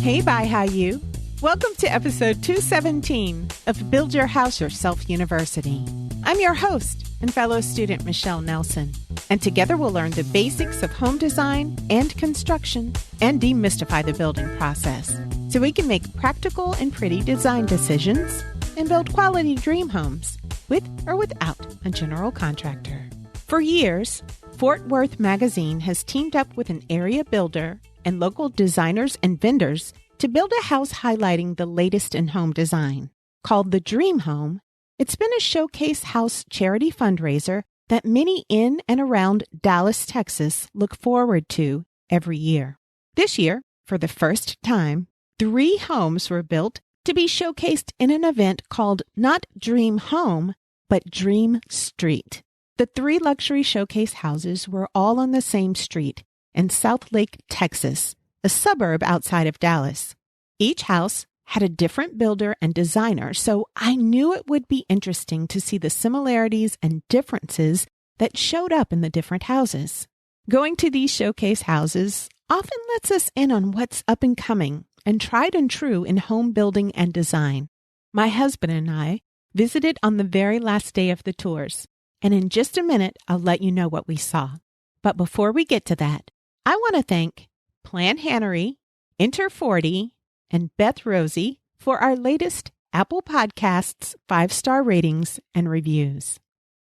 Hey, BYHYU. Welcome to episode 217 of Build Your House Yourself University. I'm your host and fellow student Michelle Nelson, and together we'll learn the basics of home design and construction and demystify the building process so we can make practical and pretty design decisions and build quality dream homes with or without a general contractor. For years, Fort Worth Magazine has teamed up with an area builder and local designers and vendors to build a house highlighting the latest in home design. Called the Dream Home, it's been a showcase house charity fundraiser that many in and around Dallas, Texas look forward to every year. This year, for the first time, 3 homes were built to be showcased in an event called not Dream Home, but Dream Street. The 3 luxury showcase houses were all on the same street in Southlake, Texas, a suburb outside of Dallas. Each house had a different builder and designer, so I knew it would be interesting to see the similarities and differences that showed up in the different houses. Going to these showcase houses often lets us in on what's up and coming and tried and true in home building and design. My husband and I visited on the very last day of the tours, and in just a minute, I'll let you know what we saw. But before we get to that, I want to thank Plan Hannery, Enter 40, and Beth Rosie for our latest Apple Podcasts 5-star ratings and reviews.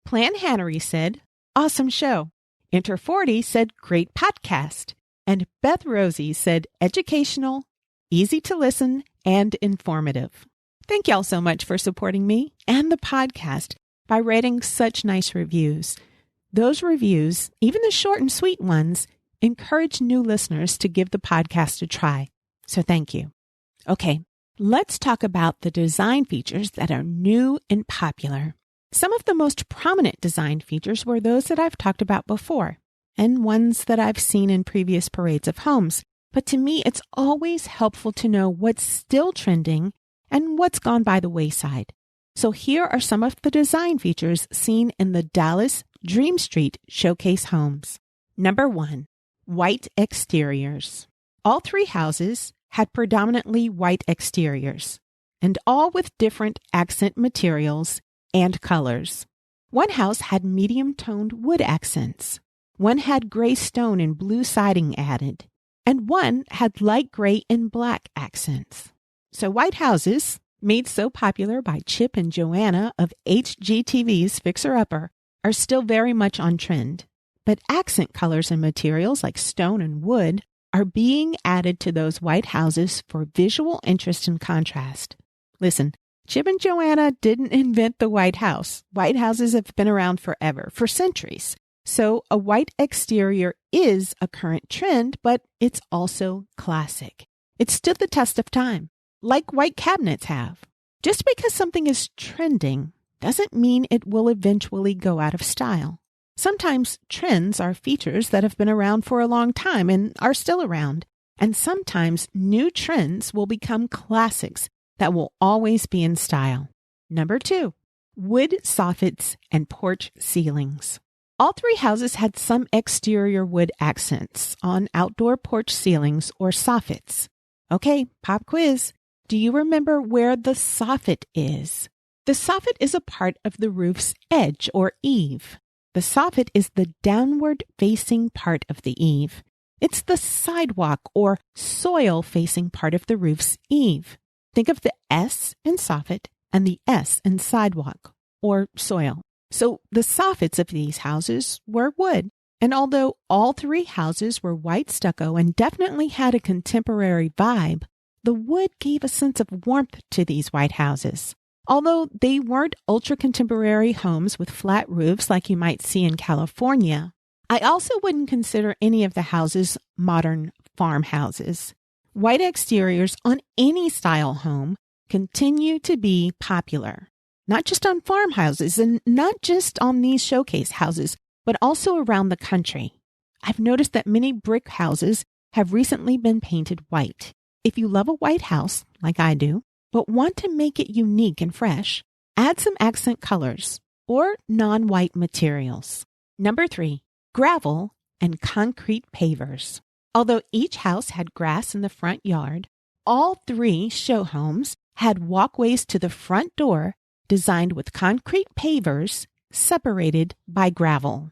Plan Hannery said, "Awesome show." Enter 40 said, "Great podcast." And Beth Rosie said, "Educational, easy to listen, and informative." Thank y'all so much for supporting me and the podcast by rating such nice reviews. Those reviews, even the short and sweet ones, encourage new listeners to give the podcast a try. So thank you. Okay, let's talk about the design features that are new and popular. Some of the most prominent design features were those that I've talked about before and ones that I've seen in previous parades of homes. But to me, it's always helpful to know what's still trending and what's gone by the wayside. So here are some of the design features seen in the Dallas Dream Street Showcase homes. Number 1. White exteriors. All 3 houses had predominantly white exteriors, and all with different accent materials and colors. One house had medium-toned wood accents. One had gray stone and blue siding added, and one had light gray and black accents. So white houses, made so popular by Chip and Joanna of HGTV's Fixer Upper, are still very much on trend. But accent colors and materials like stone and wood are being added to those white houses for visual interest and contrast. Listen, Chip and Joanna didn't invent the White House. White houses have been around forever, for centuries. So a white exterior is a current trend, but it's also classic. It stood the test of time, like white cabinets have. Just because something is trending doesn't mean it will eventually go out of style. Sometimes trends are features that have been around for a long time and are still around. And sometimes new trends will become classics that will always be in style. Number 2, wood soffits and porch ceilings. All 3 houses had some exterior wood accents on outdoor porch ceilings or soffits. Okay, pop quiz. Do you remember where the soffit is? The soffit is a part of the roof's edge or eave. The soffit is the downward-facing part of the eave. It's the sidewalk or soil-facing part of the roof's eave. Think of the S in soffit and the S in sidewalk or soil. So the soffits of these houses were wood. And although all 3 houses were white stucco and definitely had a contemporary vibe, the wood gave a sense of warmth to these white houses. Although they weren't ultra-contemporary homes with flat roofs like you might see in California, I also wouldn't consider any of the houses modern farmhouses. White exteriors on any style home continue to be popular, not just on farmhouses and not just on these showcase houses, but also around the country. I've noticed that many brick houses have recently been painted white. If you love a white house, like I do, but want to make it unique and fresh, add some accent colors or non-white materials. Number 3, gravel and concrete pavers. Although each house had grass in the front yard, all three show homes had walkways to the front door designed with concrete pavers separated by gravel.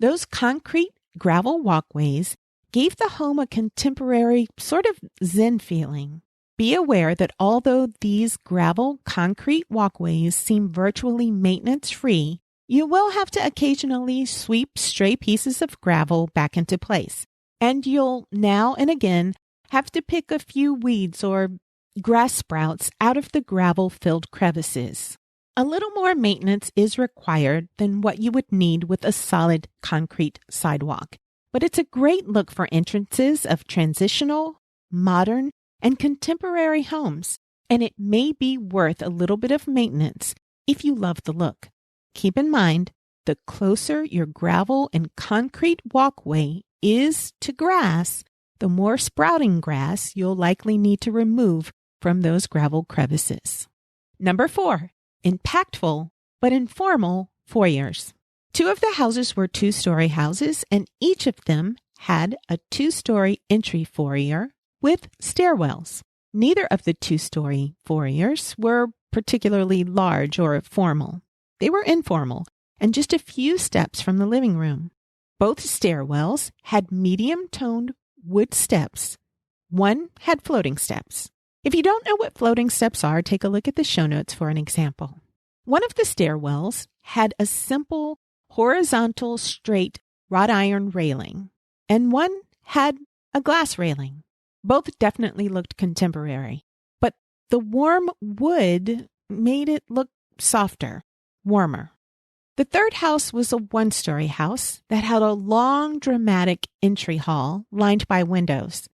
Those concrete gravel walkways gave the home a contemporary sort of zen feeling. Be aware that although these gravel concrete walkways seem virtually maintenance-free, you will have to occasionally sweep stray pieces of gravel back into place. And you'll now and again have to pick a few weeds or grass sprouts out of the gravel-filled crevices. A little more maintenance is required than what you would need with a solid concrete sidewalk. But it's a great look for entrances of transitional, modern, and contemporary homes, and it may be worth a little bit of maintenance if you love the look. Keep in mind, the closer your gravel and concrete walkway is to grass, the more sprouting grass you'll likely need to remove from those gravel crevices. Number 4, impactful but informal foyers. 2 of the houses were 2-story houses, and each of them had a 2-story entry foyer with stairwells. Neither of the 2-story foyers were particularly large or formal. They were informal and just a few steps from the living room. Both stairwells had medium-toned wood steps. One had floating steps. If you don't know what floating steps are, take a look at the show notes for an example. One of the stairwells had a simple horizontal straight wrought iron railing, and one had a glass railing. Both definitely looked contemporary, but the warm wood made it look softer, warmer. The third house was a 1-story house that had a long, dramatic entry hall lined by windows.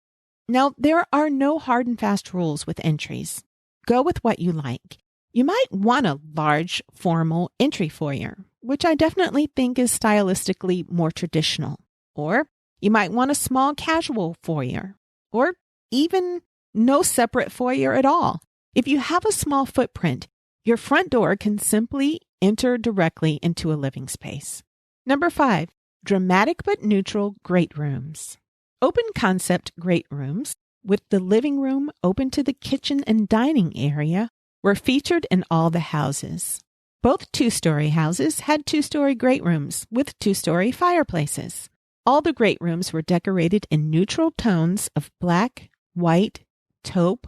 Now, there are no hard and fast rules with entries. Go with what you like. You might want a large, formal entry foyer, which I definitely think is stylistically more traditional. Or you might want a small, casual foyer, or even no separate foyer at all. If you have a small footprint, your front door can simply enter directly into a living space. Number 5, dramatic but neutral great rooms. Open concept great rooms with the living room open to the kitchen and dining area were featured in all the houses. Both 2-story houses had 2-story great rooms with 2-story fireplaces. All the great rooms were decorated in neutral tones of black, white, taupe,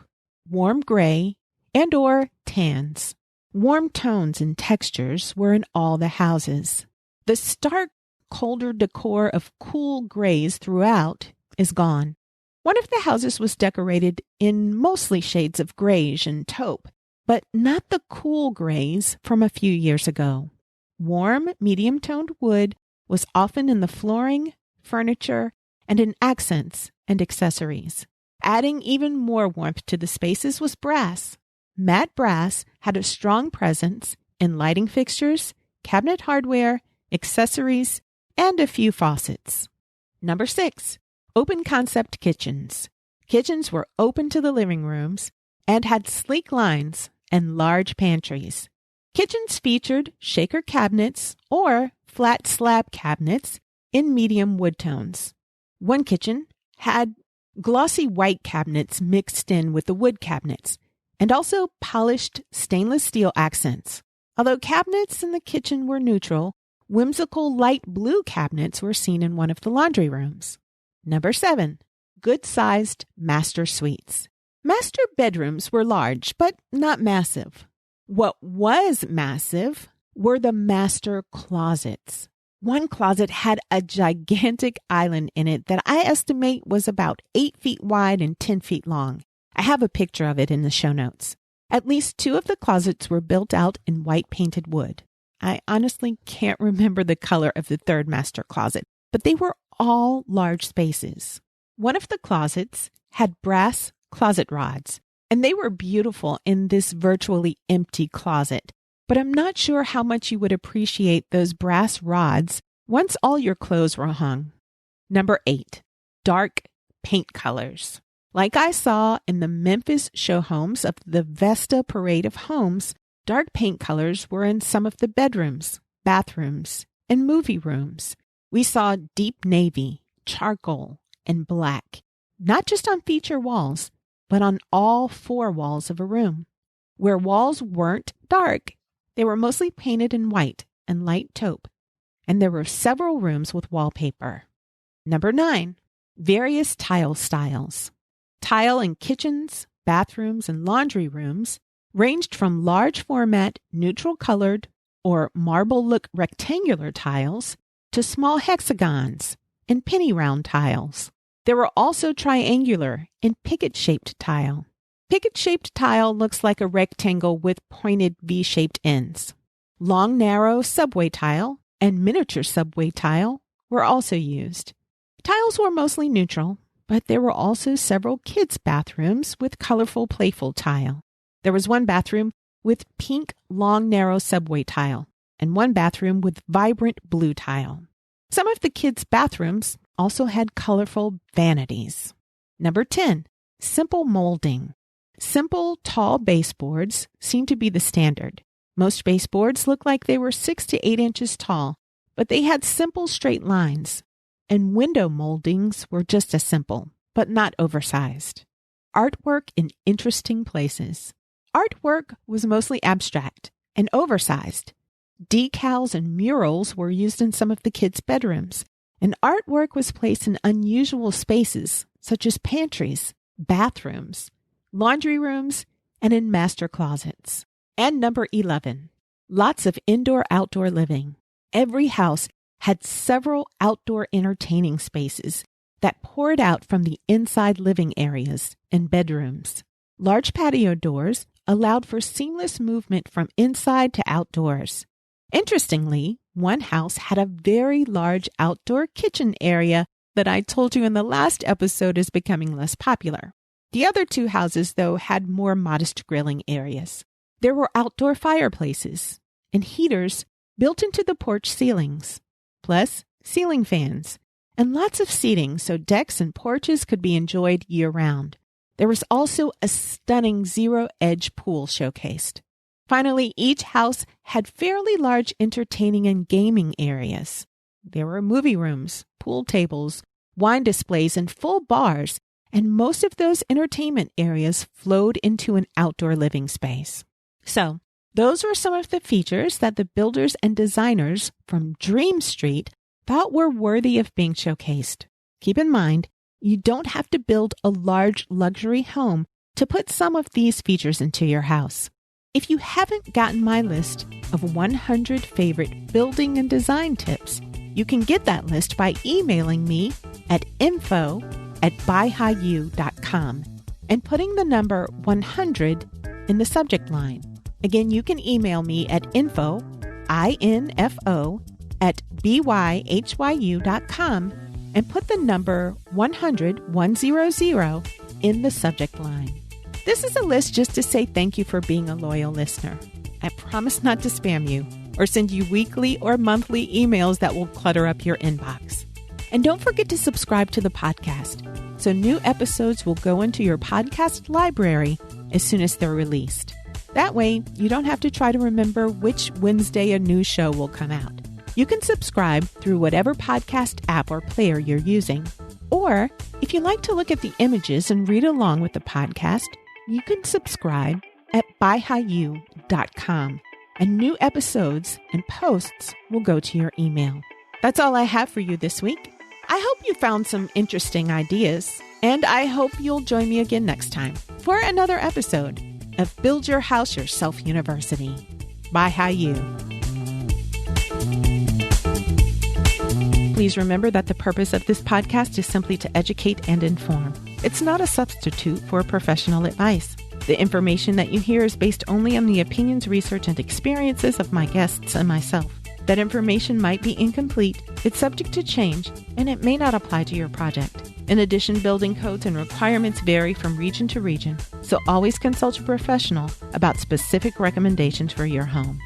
warm gray, and or tans. Warm tones and textures were in all the houses. The stark, colder decor of cool grays throughout is gone. One of the houses was decorated in mostly shades of grayish and taupe, but not the cool grays from a few years ago. Warm, medium-toned wood was often in the flooring, furniture, and in accents and accessories. Adding even more warmth to the spaces was brass. Matte brass had a strong presence in lighting fixtures, cabinet hardware, accessories, and a few faucets. Number 6, open concept kitchens. Kitchens were open to the living rooms and had sleek lines and large pantries. Kitchens featured shaker cabinets or flat slab cabinets in medium wood tones. One kitchen had glossy white cabinets mixed in with the wood cabinets, and also polished stainless steel accents. Although cabinets in the kitchen were neutral, whimsical light blue cabinets were seen in one of the laundry rooms. Number 7, good-sized master suites. Master bedrooms were large, but not massive. What was massive were the master closets. One closet had a gigantic island in it that I estimate was about 8 feet wide and 10 feet long. I have a picture of it in the show notes. At least 2 of the closets were built out in white painted wood. I honestly can't remember the color of the third master closet, but they were all large spaces. One of the closets had brass closet rods, and they were beautiful in this virtually empty closet. But I'm not sure how much you would appreciate those brass rods once all your clothes were hung. Number 8, dark paint colors. Like I saw in the Memphis show homes of the Vesta Parade of Homes, dark paint colors were in some of the bedrooms, bathrooms, and movie rooms. We saw deep navy, charcoal, and black, not just on feature walls, but on all 4 walls of a room. Where walls weren't dark, they were mostly painted in white and light taupe, and there were several rooms with wallpaper. Number 9, various tile styles. Tile in kitchens, bathrooms, and laundry rooms ranged from large format, neutral colored, or marble look rectangular tiles to small hexagons and penny round tiles. There were also triangular and picket-shaped tile. Picket-shaped tile looks like a rectangle with pointed V-shaped ends. Long, narrow subway tile and miniature subway tile were also used. Tiles were mostly neutral, but there were also several kids' bathrooms with colorful, playful tile. There was one bathroom with pink, long, narrow subway tile and one bathroom with vibrant blue tile. Some of the kids' bathrooms also had colorful vanities. Number 10, simple molding. Simple, tall baseboards seem to be the standard. Most baseboards looked like they were 6 to 8 inches tall, but they had simple straight lines. And window moldings were just as simple, but not oversized. Artwork in interesting places. Artwork was mostly abstract and oversized. Decals and murals were used in some of the kids' bedrooms, and artwork was placed in unusual spaces, such as pantries, bathrooms, laundry rooms, and in master closets. And number 11, lots of indoor-outdoor living. Every house had several outdoor entertaining spaces that poured out from the inside living areas and bedrooms. Large patio doors allowed for seamless movement from inside to outdoors. Interestingly, one house had a very large outdoor kitchen area that I told you in the last episode is becoming less popular. The other 2 houses, though, had more modest grilling areas. There were outdoor fireplaces and heaters built into the porch ceilings, plus ceiling fans, and lots of seating so decks and porches could be enjoyed year-round. There was also a stunning zero-edge pool showcased. Finally, each house had fairly large entertaining and gaming areas. There were movie rooms, pool tables, wine displays, and full bars, and most of those entertainment areas flowed into an outdoor living space. So, those were some of the features that the builders and designers from Dream Street thought were worthy of being showcased. Keep in mind, you don't have to build a large luxury home to put some of these features into your house. If you haven't gotten my list of 100 favorite building and design tips, you can get that list by emailing me at info@byhyu.com and putting the number 100 in the subject line. Again, you can email me at info@byhyu.com and put the number 100 in the subject line. This is a list just to say thank you for being a loyal listener. I promise not to spam you or send you weekly or monthly emails that will clutter up your inbox. And don't forget to subscribe to the podcast so new episodes will go into your podcast library as soon as they're released. That way, you don't have to try to remember which Wednesday a new show will come out. You can subscribe through whatever podcast app or player you're using. Or, if you like to look at the images and read along with the podcast, you can subscribe at BYHYU.com, and new episodes and posts will go to your email. That's all I have for you this week. I hope you found some interesting ideas, and I hope you'll join me again next time for another episode of Build Your House Yourself University. BYHYU. Please remember that the purpose of this podcast is simply to educate and inform. It's not a substitute for professional advice. The information that you hear is based only on the opinions, research, and experiences of my guests and myself. That information might be incomplete, it's subject to change, and it may not apply to your project. In addition, building codes and requirements vary from region to region, so always consult a professional about specific recommendations for your home.